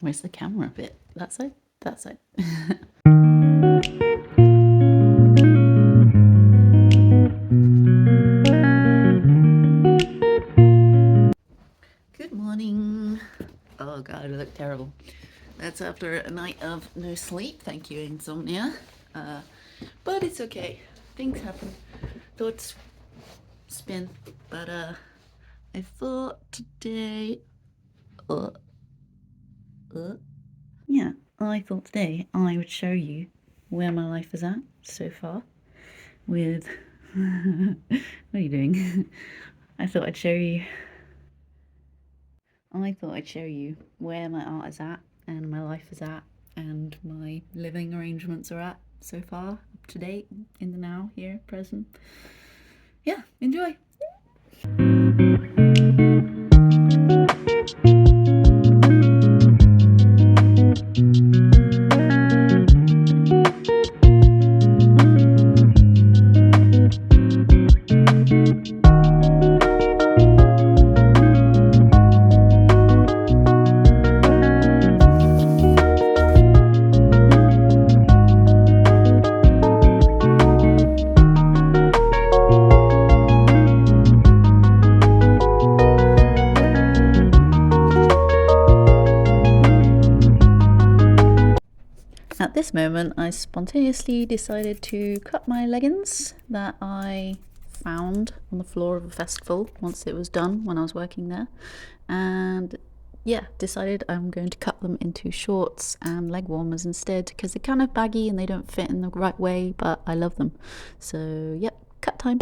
Where's the camera bit? That side? That side. Good morning. Oh god, I look terrible. That's after a night of no sleep. Thank you, insomnia. But it's okay. Things happen. Thoughts spin. But I thought today I thought today I would show you where my life is at so far with what are you doing? I thought I'd show you where my art is at and my life is at and my living arrangements are at so far, up to date, in the now, here, present. Yeah, enjoy. At this moment, I spontaneously decided to cut my leggings that I found on the floor of a festival once it was done when I was working there, and yeah, decided I'm going to cut them into shorts and leg warmers instead because they're kind of baggy and they don't fit in the right way, but I love them. So yep, cut time.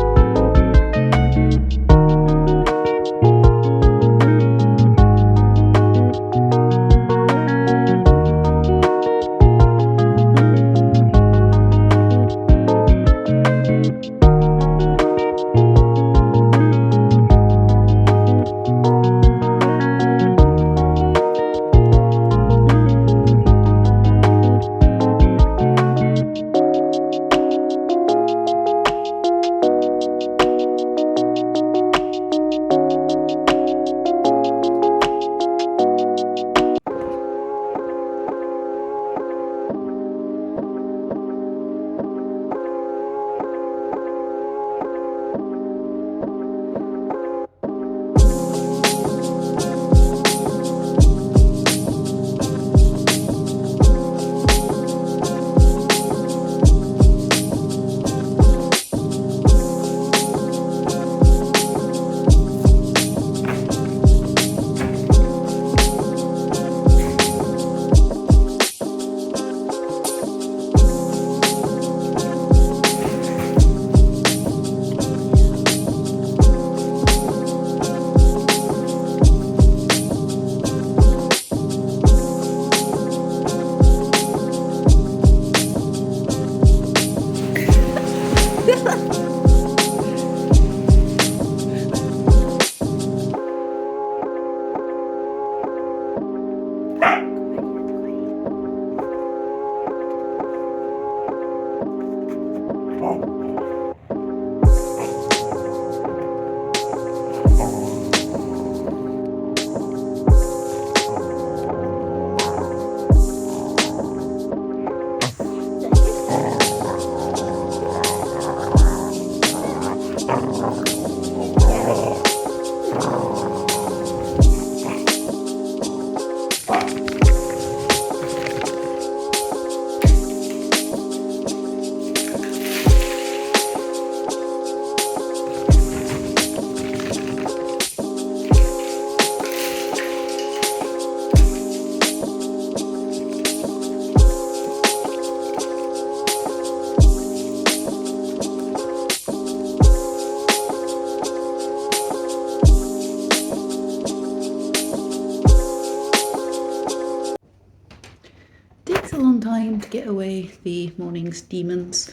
Takes a long time to get away the morning's demons.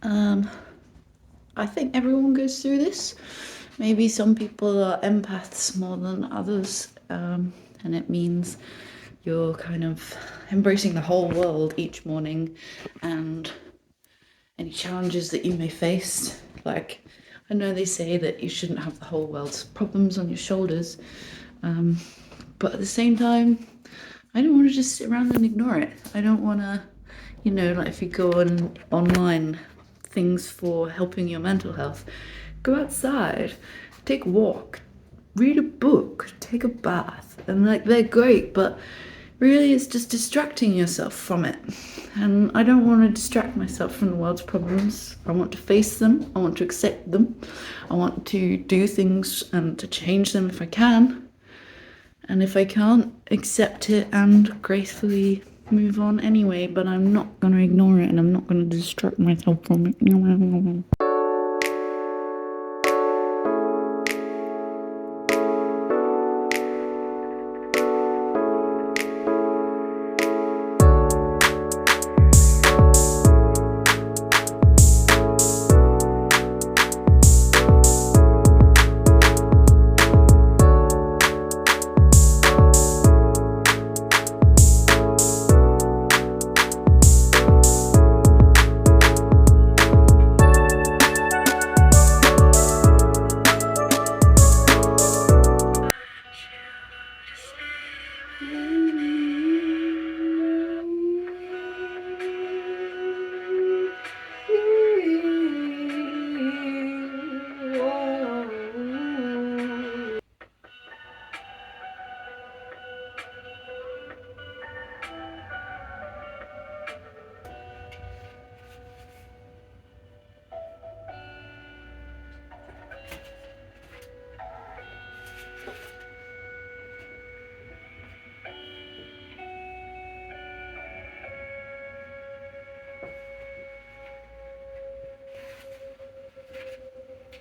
I think everyone goes through this. Maybe some people are empaths more than others, and it means you're kind of embracing the whole world each morning and any challenges that you may face. Like, I know they say that you shouldn't have the whole world's problems on your shoulders, but at the same time, I don't want to just sit around and ignore it. I don't want to, you know, like if you go on online things for helping your mental health, go outside, take a walk, read a book, take a bath, and like they're great, but really it's just distracting yourself from it. And I don't want to distract myself from the world's problems. I want to face them, I want to accept them, I want to do things and to change them if I can. And if I can't, accept it and gracefully move on anyway, but I'm not going to ignore it and I'm not going to distract myself from it.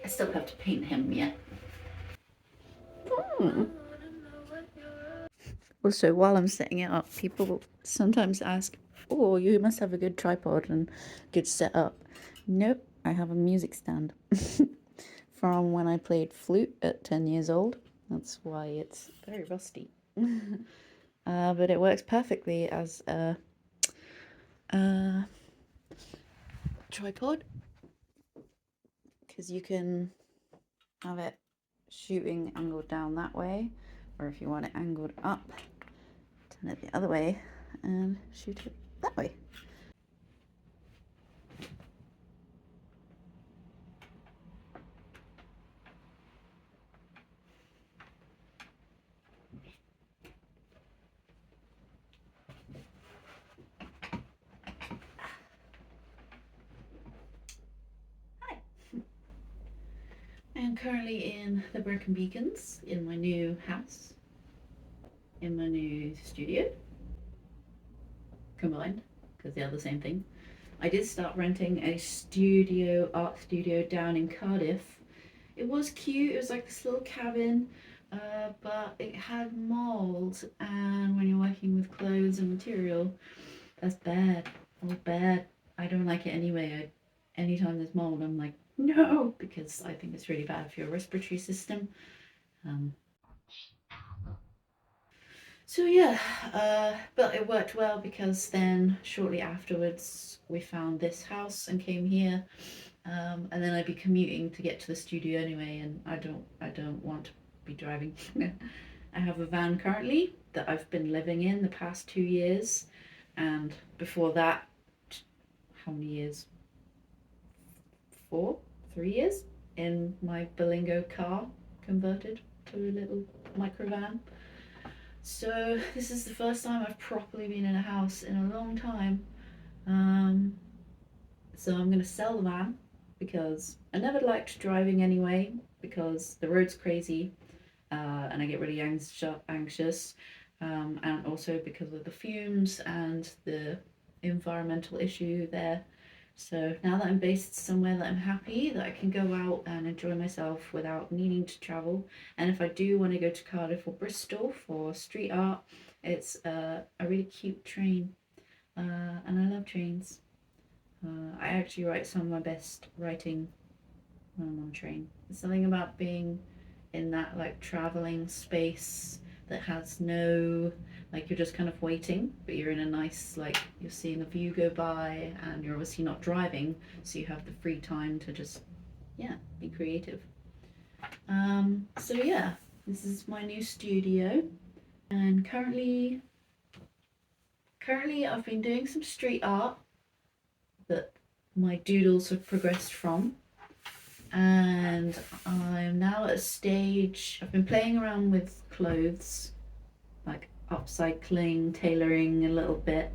I still have to paint him yet. Also, while I'm setting it up, people sometimes ask, oh, you must have a good tripod and good setup. Nope, I have a music stand from when I played flute at 10 years old. That's why it's very rusty. But it works perfectly as a tripod because you can have it shooting angled down that way, or if you want it angled up, turn it the other way and shoot it that way. I am currently in the Broken Beacons in my new house, in my new studio, combined, because they are the same thing. I did start renting a art studio down in Cardiff. It was cute, it was like this little cabin, but it had mold, and when you're working with clothes and material, that's bad. Oh, bad. I don't like it anyway. Anytime there's mold, I'm like, no, because I think it's really bad for your respiratory system. So yeah, but it worked well because then shortly afterwards we found this house and came here, and then I'd be commuting to get to the studio anyway, and I don't want to be driving. I have a van currently that I've been living in the past 2 years, and before that, how many years? 3 years in my Berlingo car converted to a little microvan. So this is the first time I've properly been in a house in a long time. So I'm going to sell the van because I never liked driving anyway because the road's crazy, and I get really anxious, and also because of the fumes and the environmental issue there. So now that I'm based somewhere that I'm happy, that I can go out and enjoy myself without needing to travel. And if I do want to go to Cardiff or Bristol for street art, it's a really cute train. And I love trains. I actually write some of my best writing when I'm on a train. There's something about being in that like traveling space that has no, like, you're just kind of waiting, but you're in a nice, like, you're seeing a view go by and you're obviously not driving, so you have the free time to just, yeah, be creative. So yeah, this is my new studio, and currently currently I've been doing some street art that my doodles have progressed from, and I'm now at a stage. I've been playing around with clothes, like upcycling, tailoring a little bit,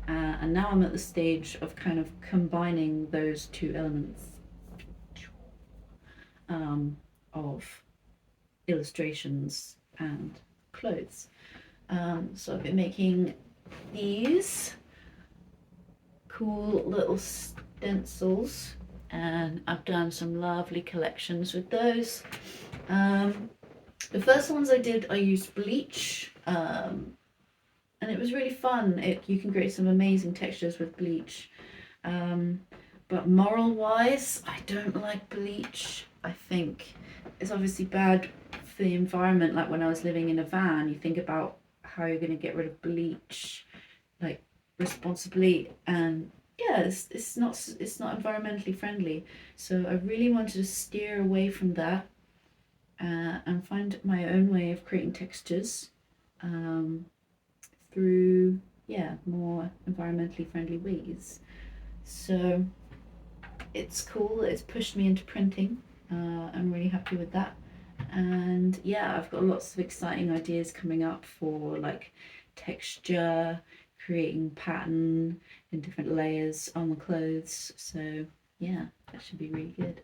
and now I'm at the stage of kind of combining those two elements of illustrations and clothes. So I've been making these cool little stencils, and I've done some lovely collections with those. The first ones I did, I used bleach, and it was really fun. You can create some amazing textures with bleach. But moral wise, I don't like bleach. I think it's obviously bad for the environment. Like when I was living in a van, you think about how you're going to get rid of bleach like responsibly, and yeah, it's not environmentally friendly. So I really wanted to steer away from that, and find my own way of creating textures, through more environmentally friendly ways. So it's cool. It's pushed me into printing. I'm really happy with that. And yeah, I've got lots of exciting ideas coming up for like texture, creating pattern in different layers on the clothes. So yeah, that should be really good.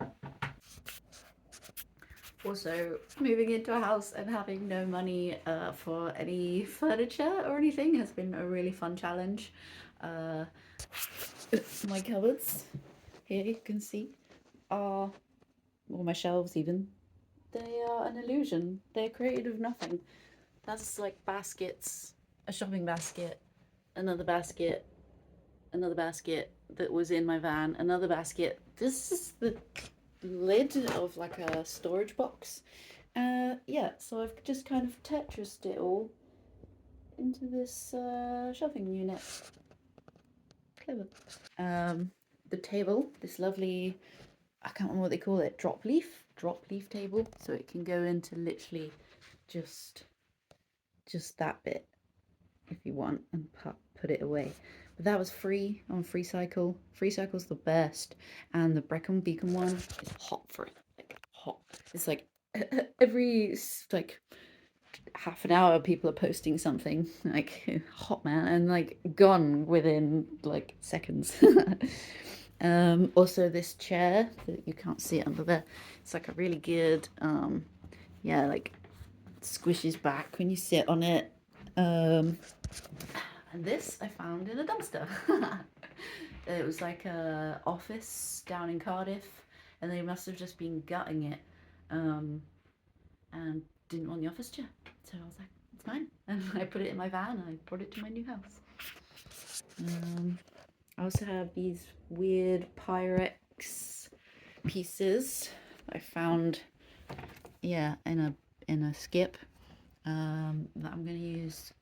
Also, moving into a house and having no money for any furniture or anything has been a really fun challenge. My cupboards, here you can see, are, or my shelves even, they are an illusion. They're created of nothing. That's like baskets, a shopping basket, another basket, another basket that was in my van, another basket. This is the lid of like a storage box. Yeah, so I've just kind of Tetrised it all into this shelving unit. Clever. The table, this lovely, I can't remember what they call it, drop leaf table, so it can go into literally just that bit if you want, and put it away. But that was free on FreeCycle. FreeCycle's the best, and the Brecon Beacon one is hot for it, like hot. It's like every like half an hour people are posting something like hot, man, and like gone within like seconds. Also this chair that you can't see it under there, it's like a really good yeah, like squishes back when you sit on it. And this I found in a dumpster. It was like a office down in Cardiff, and they must have just been gutting it, and didn't want the office chair. So I was like, it's mine. And I put it in my van and I brought it to my new house. I also have these weird Pyrex pieces I found, yeah, in a skip, that I'm going to use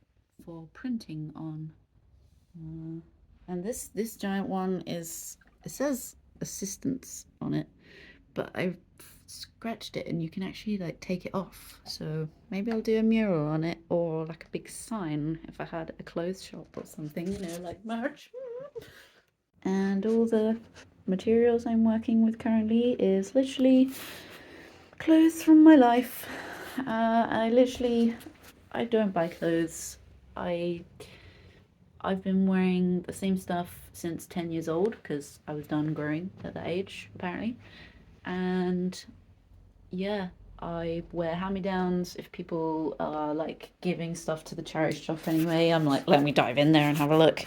for printing on. And this giant one is, it says assistance on it, but I've scratched it and you can actually like take it off. So maybe I'll do a mural on it, or like a big sign if I had a clothes shop or something, you know, like merch. And all the materials I'm working with currently is literally clothes from my life. I don't buy clothes. I've been wearing the same stuff since 10 years old, because I was done growing at that age, apparently. And yeah, I wear hand-me-downs. If people are like giving stuff to the charity shop anyway, I'm like, let me dive in there and have a look.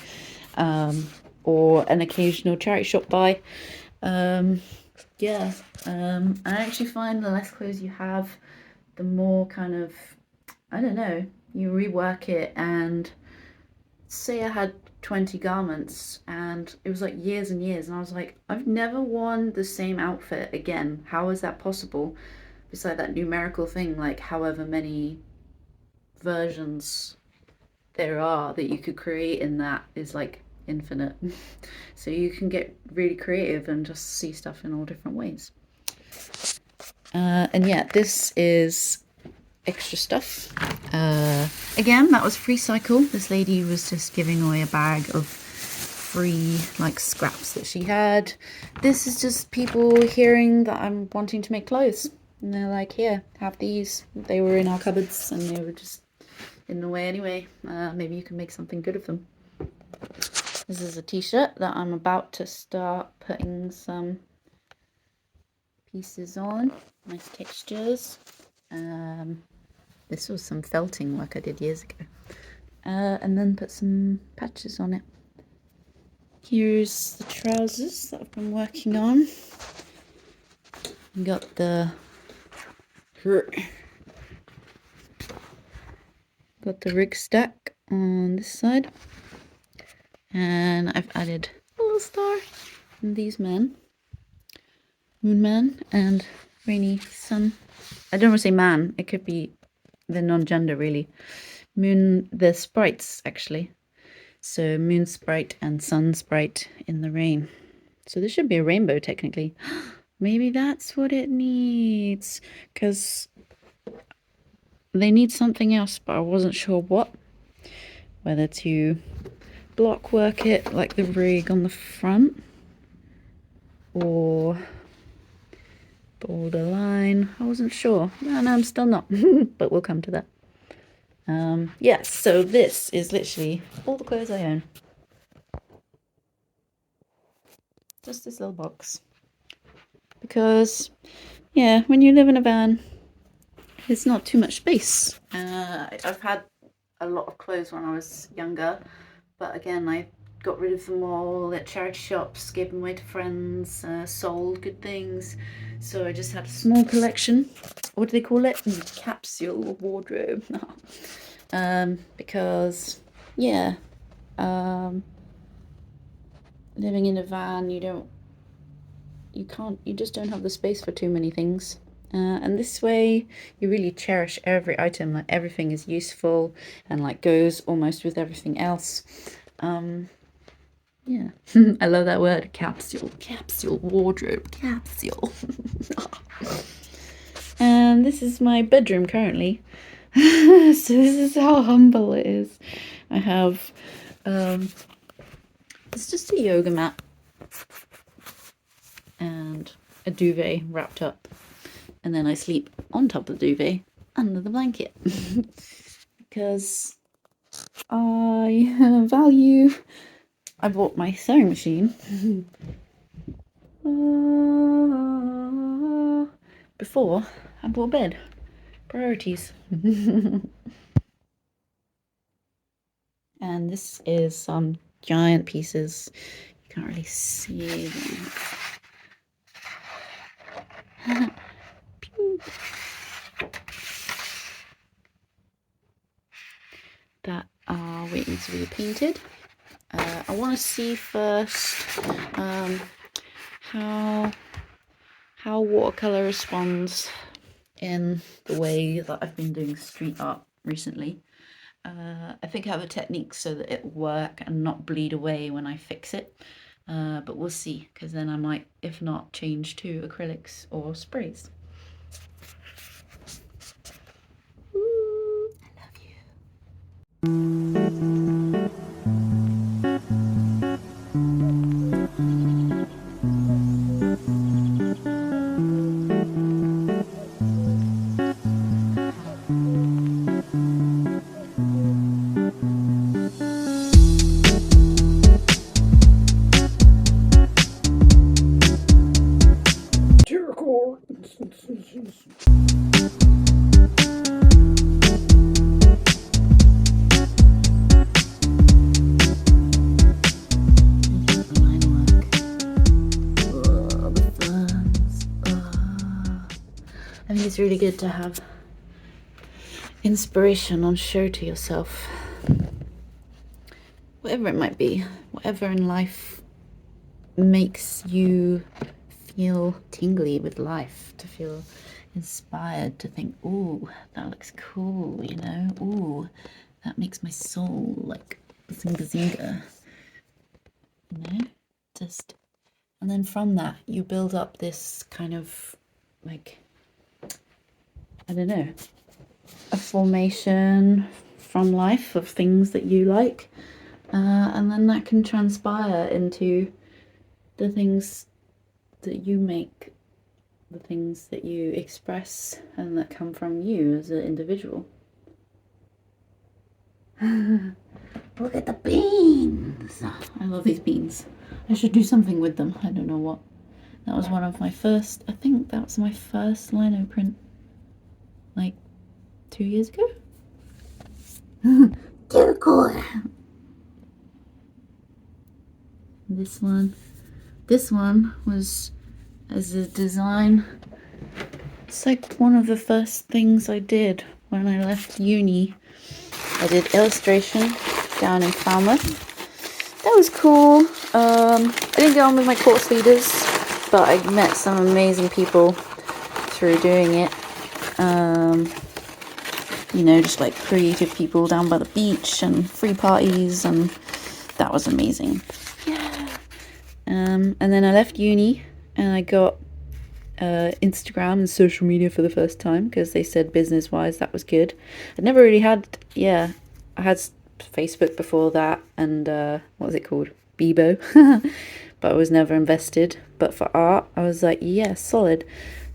Or an occasional charity shop buy. Yeah, I actually find the less clothes you have, the more kind of, I don't know, you rework it. And say I had 20 garments and it was like years and years, and I was like, I've never worn the same outfit again. How is that possible? It's like that numerical thing, like however many versions there are that you could create in that is like infinite. So you can get really creative and just see stuff in all different ways. And yeah, this is extra stuff. Again, that was free cycle. This lady was just giving away a bag of free like scraps that she had. This is just people hearing that I'm wanting to make clothes, and they're like, here, have these. They were in our cupboards and they were just in the way anyway. Maybe you can make something good of them. This is a t-shirt that I'm about to start putting some pieces on. Nice textures. This was some felting work I did years ago. And then put some patches on it. Here's the trousers that I've been working on. Got the rig stack on this side, and I've added a little star and these men, Moon Man and Rainy Sun. I don't want to say man, it could be the non-gender really. Moon, the sprites actually. So Moon Sprite and Sun Sprite in the rain. So this should be a rainbow technically. Maybe that's what it needs, because they need something else, but I wasn't sure what. Whether to block work it like the rig on the front, or border line. I wasn't sure. No, I'm still not, but we'll come to that. Yes, so this is literally all the clothes I own. Just this little box. Because, yeah, when you live in a van, it's not too much space. I've had a lot of clothes when I was younger, but again, I got rid of them all at charity shops, gave them away to friends, sold good things. So I just had a small collection. What do they call it? Capsule wardrobe. Because, yeah, living in a van, you just don't have the space for too many things. And this way you really cherish every item, like everything is useful and like goes almost with everything else. Yeah. I love that word, capsule wardrobe, capsule. And this is my bedroom currently. So this is how humble it is. I have it's just a yoga mat and a duvet wrapped up, and then I sleep on top of the duvet under the blanket because I bought my sewing machine before I bought a bed. Priorities. And this is some giant pieces. You can't really see them. That are waiting to be painted. I want to see first how watercolor responds in the way that I've been doing street art recently. I think I have a technique so that it will work and not bleed away when I fix it. But we'll see, because then I might, if not, change to acrylics or sprays. Ooh, I love you. I think it's really good to have inspiration on show to yourself. Whatever it might be, whatever in life makes you feel tingly with life, to feel inspired, to think, ooh, that looks cool, you know, ooh, that makes my soul like bazinga, you know, just, and then from that you build up this kind of like, I don't know, a formation from life of things that you like, and then that can transpire into the things that you make, the things that you express and that come from you as an individual. Look at the beans! I love these beans. I should do something with them. I don't know what. That was one of my first, I think that was my first lino print, like 2 years ago. Too cool. This one was as a design. It's like one of the first things I did when I left uni. I did illustration down in Falmouth. That was cool. I didn't get on with my course leaders, but I met some amazing people through doing it. You know, just like creative people down by the beach and free parties, and that was amazing. Yeah. And then I left uni and I got Instagram and social media for the first time because they said business wise that was good. I'd never really had, I had Facebook before that, and what was it called, Bebo. But I was never invested. But for art I was like, yeah, solid.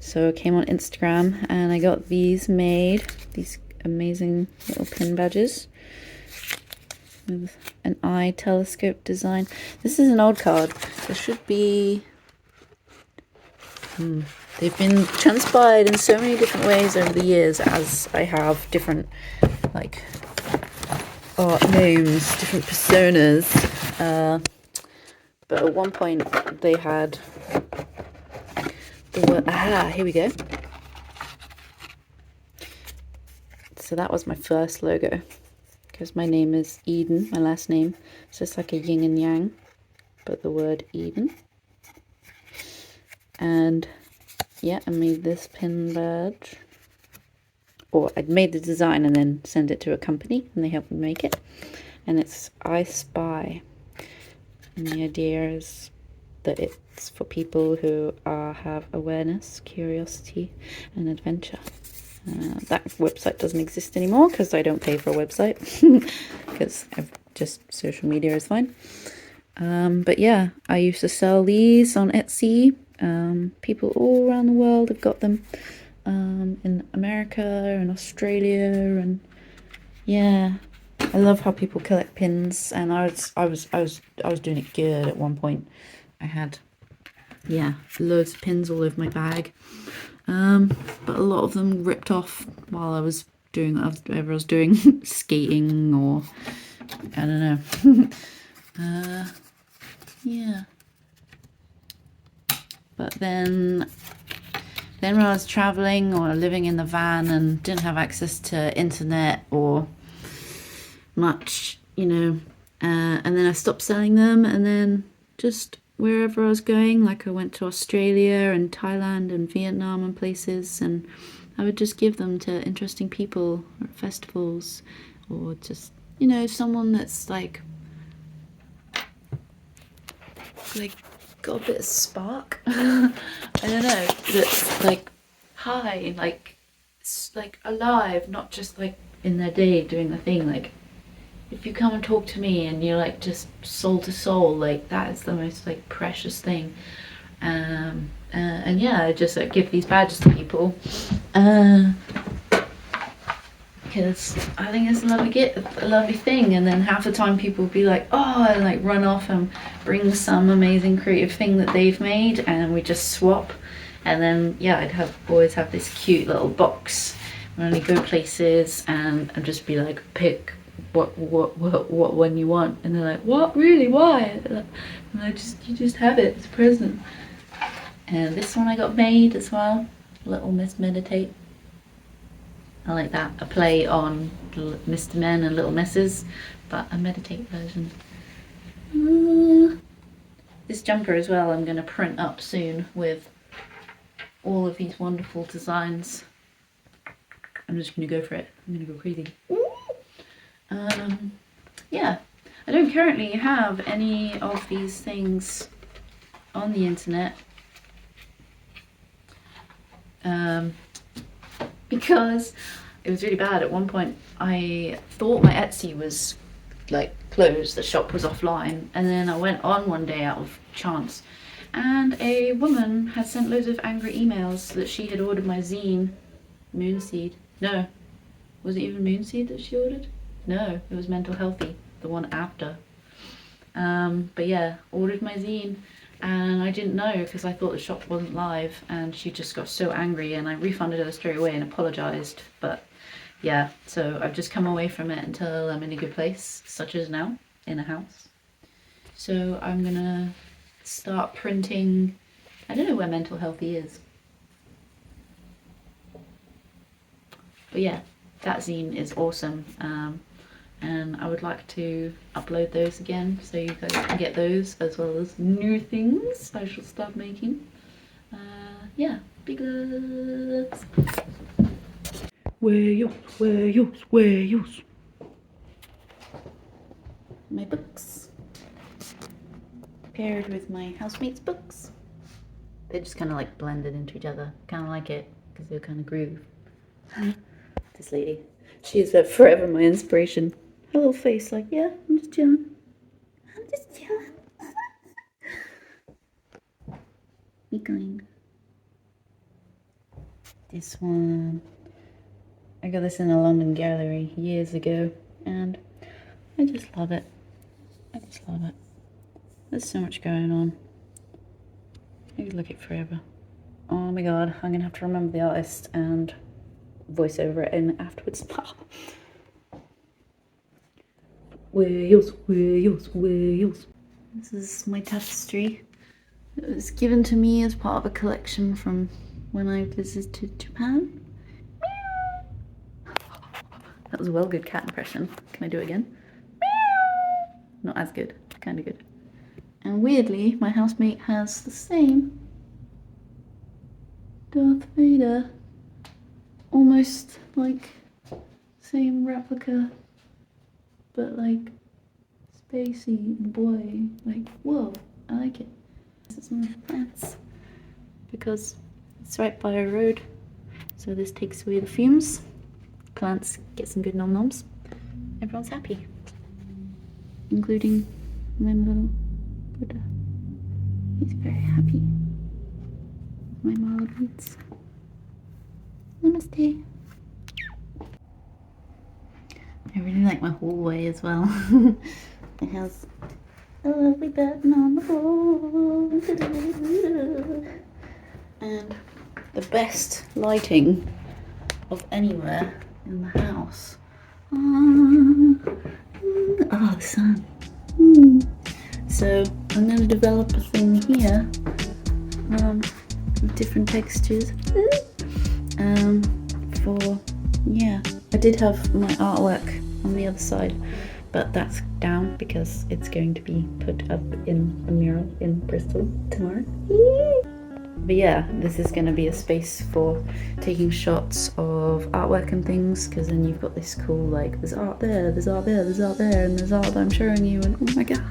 So I came on Instagram and I got these made, these amazing little pin badges with an eye telescope design. This is an old card. There should be they've been transpired in so many different ways over the years, as I have different like art names, different personas. But at one point they had the word, here we go. So that was my first logo, because my name is Eden, my last name. So it's like a yin and yang, but the word Eden. And yeah, I made this pin badge. Or I'd made the design and then send it to a company and they helped me make it. And it's I Spy. And the idea is that it's for people who have awareness, curiosity and adventure. That website doesn't exist anymore because I don't pay for a website, because just social media is fine. But yeah, I used to sell these on Etsy. People all around the world have got them, in America and Australia, and yeah, I love how people collect pins. And I was doing it good at one point. I had loads of pins all over my bag. But a lot of them ripped off while I was doing whatever I was doing, skating or I don't know. Yeah. But then when I was traveling or living in the van and didn't have access to internet or much, and then I stopped selling them, and then just wherever I was going, like I went to Australia and Thailand and Vietnam and places, and I would just give them to interesting people or at festivals, or just, someone that's like got a bit of spark. I don't know, that's like high, like alive, not just like in their day doing the thing. Like if you come and talk to me and you're like just soul to soul, like that is the most like precious thing. And yeah, I just give these badges to people because I think it's a lovely thing. And then half the time people will be like, oh, and like run off and bring some amazing creative thing that they've made, and we just swap. And then yeah, I'd always have this cute little box when I go places, and I'd just be like, pick what one you want, and they're like, what, really, why? And you just have it as a present. And this one I got made as well, Little Miss Meditate. I like that, a play on Mr. Men and Little Misses, but a meditate version. This jumper as well I'm going to print up soon with all of these wonderful designs. I'm just going to go for it. I'm going to go crazy. Yeah, I don't currently have any of these things on the internet, because it was really bad. At one point, I thought my Etsy was like closed, the shop was offline, and then I went on one day out of chance, and a woman had sent loads of angry emails that she had ordered my zine, Moonseed. No, was it even Moonseed that she ordered? No, it was Mental Healthy, the one after. But yeah, ordered my zine, and I didn't know because I thought the shop wasn't live, and she just got so angry, and I refunded her straight away and apologized. But yeah, so I've just come away from it until I'm in a good place, such as now, in a house. So I'm gonna start printing. I don't know where Mental Healthy is, but yeah, that zine is awesome. And I would like to upload those again so you guys can get those as well as new things I shall start making. Yeah, big loves. Where's my books paired with my housemates' books. They just kind of like blended into each other. Kind of like it because they're kind of groove. This lady, she is forever my inspiration. Her little face, like, yeah, I'm just chilling. I'm just chilling. Be going. This one, I got this in a London gallery years ago, and I just love it. I just love it. There's so much going on. I could look at it forever. Oh my god, I'm gonna have to remember the artist and voice over it in afterwards. Wales. This is my tapestry. It was given to me as part of a collection from when I visited Japan. That was a well good cat impression. Can I do it again? Not as good, kind of good. And weirdly, my housemate has the same Darth Vader. Almost like same replica, but like spacey boy. Like, whoa, I like it. This is my plants because it's right by a road, so this takes away the fumes. Plants get some good nom noms. Everyone's happy, including my little Buddha. He's very happy. My marla beads. Namaste. I really like my hallway as well. It has a lovely button on the wall. And the best lighting of anywhere in the house. Oh, the sun. So I'm going to develop a thing here with different textures. Yeah, I did have my artwork on the other side, but that's down because it's going to be put up in a mural in Bristol tomorrow. But yeah, this is going to be a space for taking shots of artwork and things, because then you've got this cool, like, there's art there, there's art there, there's art there, and there's art that I'm showing you, and oh my god.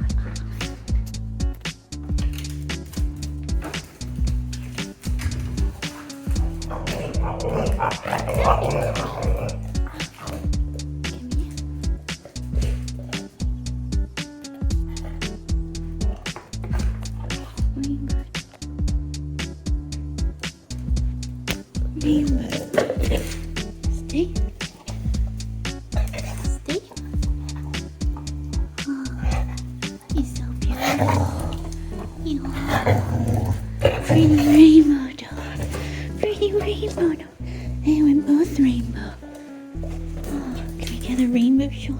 Stay. Stay. Oh, he's so beautiful. You are pretty rainbow dog. Pretty rainbow dog. Hey, we're both rainbow. Oh, can we get a rainbow shot?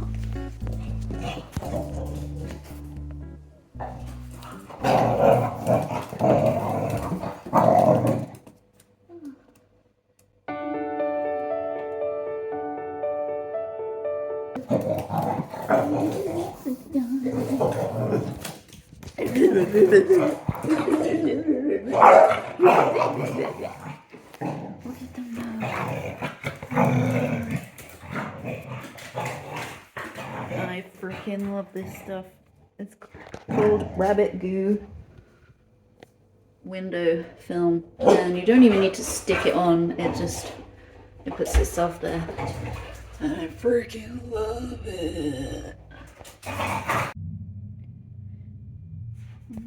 I freaking love this stuff. It's called Rabbit Goo window film, and you don't even need to stick it on. It just It puts itself there. And I freaking love it. Oh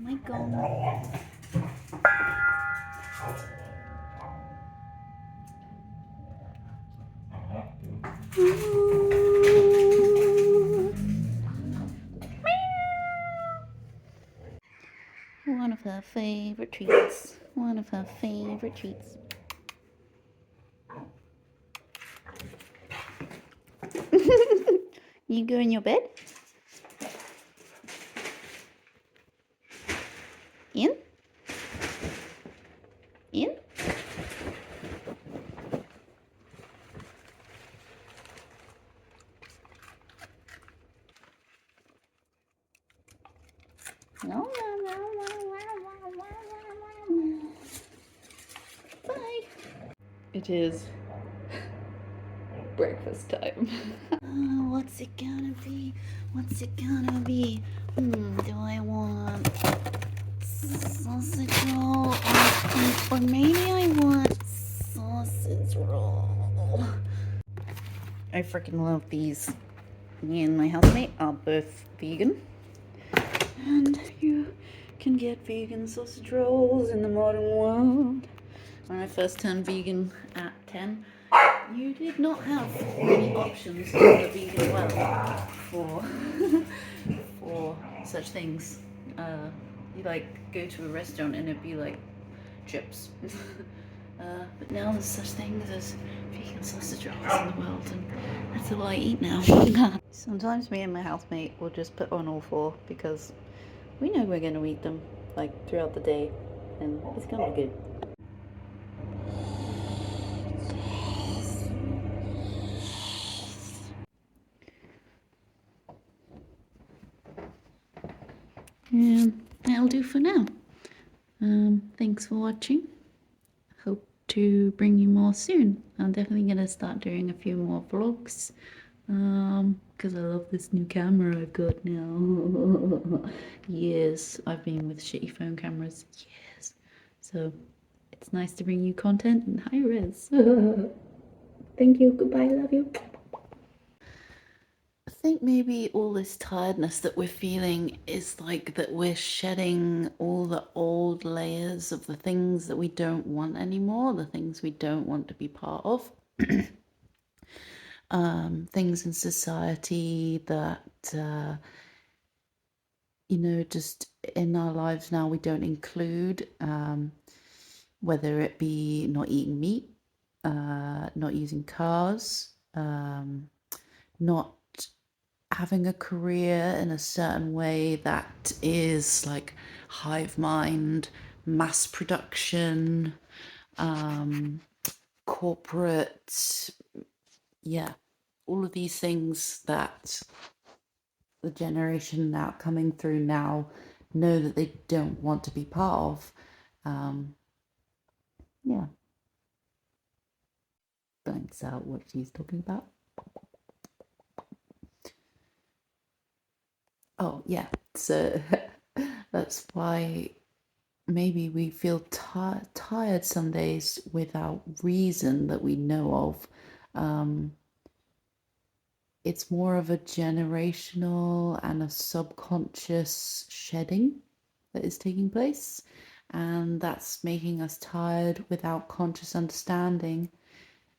my god. One of her favorite treats. One of her favorite treats. You go in your bed? In? In? No, no, no, no. Bye. It is breakfast time. What's it gonna be? What's it gonna be? Do I want sausage roll or maybe I want sausage roll? I freaking love these. Me and my housemate are both vegan, and you can get vegan sausage rolls in the modern world. When I first turned vegan at 10, you did not have many options in the vegan world for for such things. You like go to a restaurant and it'd be like chips. But now there's such things as vegan sausage rolls in the world, and that's all I eat now. Sometimes me and my housemate will just put on all four because we know we're going to eat them like throughout the day, and it's going to be good. And that'll do for now. Thanks for watching. Hope to bring you more soon. I'm definitely going to start doing a few more vlogs. Because I love this new camera I've got now. Yes, I've been with shitty phone cameras. Yes. So it's nice to bring you content in high res. Thank you. Goodbye. Love you. I think maybe all this tiredness that we're feeling is like that we're shedding all the old layers of the things that we don't want anymore, the things we don't want to be part of. Things in society that, just in our lives now we don't include, whether it be not eating meat, not using cars, not having a career in a certain way that is like hive mind, mass production, corporate, all of these things that the generation now coming through now know that they don't want to be part of. Blanks out what she's talking about. Oh yeah, so that's why maybe we feel tired some days without reason that we know of. It's more of a generational and a subconscious shedding that is taking place, and that's making us tired without conscious understanding.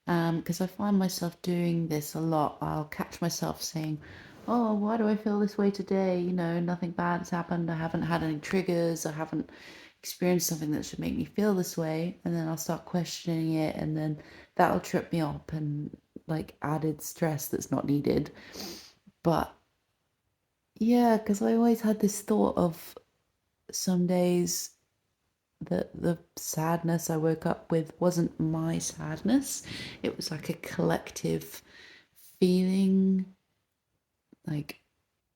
Because I find myself doing this a lot. I'll catch myself saying, oh, why do I feel this way today? Nothing bad has happened. I haven't had any triggers. I haven't experienced something that should make me feel this way. And then I'll start questioning it, and then that'll trip me up and like added stress that's not needed. But yeah, because I always had this thought of some days that the sadness I woke up with wasn't my sadness. It was like a collective feeling, like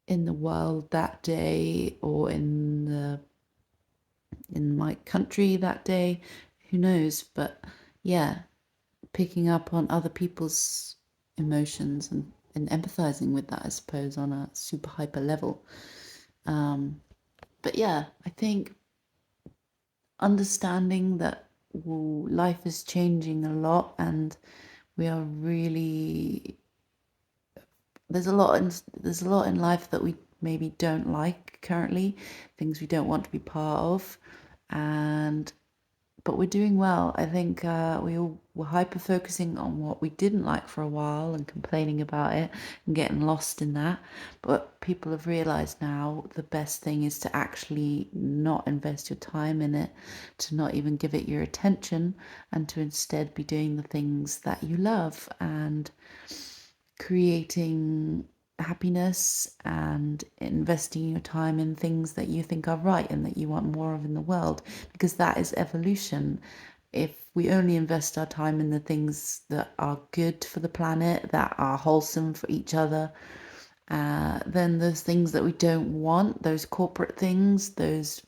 in the world that day, or in my country that day, who knows. But yeah, picking up on other people's emotions and empathizing with that, I suppose, on a super hyper level. But yeah, I think understanding that life is changing a lot, and We are really there's a lot in life that we maybe don't like currently, things we don't want to be part of, and but we're doing well. I think we all were hyper focusing on what we didn't like for a while and complaining about it and getting lost in that. But people have realized now the best thing is to actually not invest your time in it, to not even give it your attention, and to instead be doing the things that you love and creating happiness and investing your time in things that you think are right and that you want more of in the world, because that is evolution. If we only invest our time in the things that are good for the planet, that are wholesome for each other, then those things that we don't want, those corporate things, those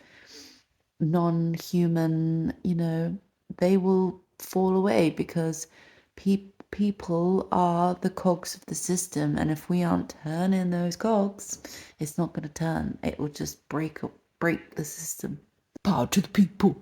non-human, they will fall away because people are the cogs of the system, and if we aren't turning those cogs, it's not going to turn. It will just break the system. Power to the people.